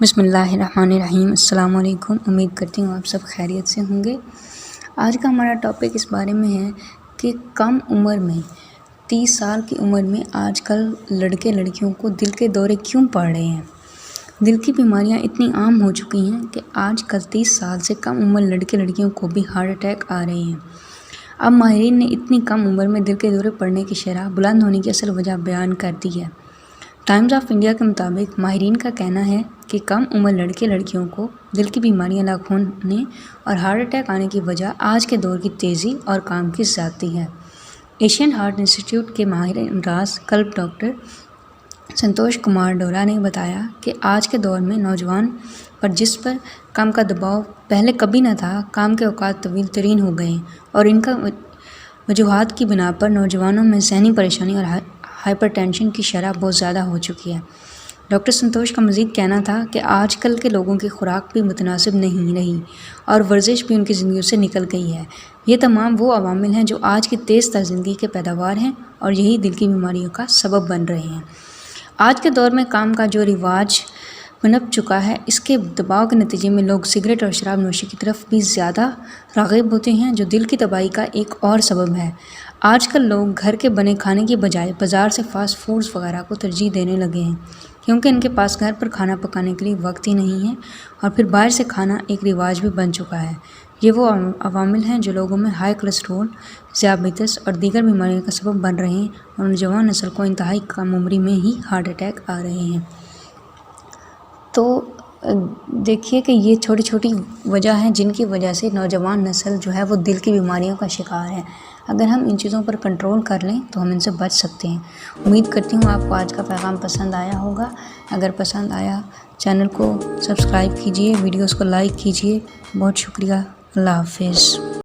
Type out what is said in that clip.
بسم اللہ الرحمن الرحیم۔ السلام علیکم۔ امید کرتی ہوں آپ سب خیریت سے ہوں گے۔ آج کا ہمارا ٹاپک اس بارے میں ہے کہ کم عمر میں 30 سال کی عمر میں آج کل لڑکے لڑکیوں کو دل کے دورے کیوں پڑ رہے ہیں۔ دل کی بیماریاں اتنی عام ہو چکی ہیں کہ آج کل 30 سال سے کم عمر لڑکے لڑکیوں کو بھی ہارٹ اٹیک آ رہے ہیں۔ اب ماہرین نے اتنی کم عمر میں دل کے دورے پڑنے کی شرح بلند ہونے کی اصل وجہ بیان کر دی ہے۔ ٹائمز آف انڈیا کے مطابق ماہرین کا کہنا ہے کہ کم عمر لڑکے لڑکیوں کو دل کی بیماریاں لاحق ہونے اور ہارٹ اٹیک آنے کی وجہ آج کے دور کی تیزی اور کام کی زیادتی ہے۔ ایشین ہارٹ انسٹی ٹیوٹ کے ماہر امراض قلب ڈاکٹر سنتوش کمار ڈورا نے بتایا کہ آج کے دور میں نوجوان پر جس پر کام کا دباؤ پہلے کبھی نہ تھا، کام کے اوقات طویل ترین ہو گئے اور ان کا وجوہات کی بنا پر نوجوانوں میں ذہنی پریشانی اور ہائپر ٹینشن کی شرح بہت زیادہ ہو چکی ہے۔ ڈاکٹر سنتوش کا مزید کہنا تھا کہ آج کل کے لوگوں کی خوراک بھی متناسب نہیں رہی اور ورزش بھی ان کی زندگیوں سے نکل گئی ہے۔ یہ تمام وہ عوامل ہیں جو آج کی تیز تر زندگی کے پیداوار ہیں اور یہی دل کی بیماریوں کا سبب بن رہے ہیں۔ آج کے دور میں کام کا جو رواج پنپ چکا ہے، اس کے دباؤ کے نتیجے میں لوگ سگریٹ اور شراب نوشی کی طرف بھی زیادہ راغب ہوتے ہیں، جو دل کی تباہی کا ایک اور سبب ہے۔ آج کل لوگ گھر کے بنے کھانے کی بجائے بازار سے فاسٹ فوڈز وغیرہ کو ترجیح دینے لگے ہیں، کیونکہ ان کے پاس گھر پر کھانا پکانے کے لیے وقت ہی نہیں ہے اور پھر باہر سے کھانا ایک رواج بھی بن چکا ہے۔ یہ وہ عوامل ہیں جو لوگوں میں ہائی کولیسٹرول، ذیابیطس اور دیگر بیماریوں کا سبب بن رہے ہیں اور نوجوان نسل کو انتہائی کم عمری میں ہی ہارٹ اٹیک آ رہے ہیں۔ تو دیکھیے کہ یہ چھوٹی چھوٹی وجہ ہیں جن کی وجہ سے نوجوان نسل جو ہے وہ دل کی بیماریوں کا شکار ہے۔ اگر ہم ان چیزوں پر کنٹرول کر لیں تو ہم ان سے بچ سکتے ہیں۔ امید کرتی ہوں آپ کو آج کا پیغام پسند آیا ہوگا۔ اگر پسند آیا چینل کو سبسکرائب کیجیے، ویڈیوز کو لائک کیجیے۔ بہت شکریہ۔ اللہ حافظ۔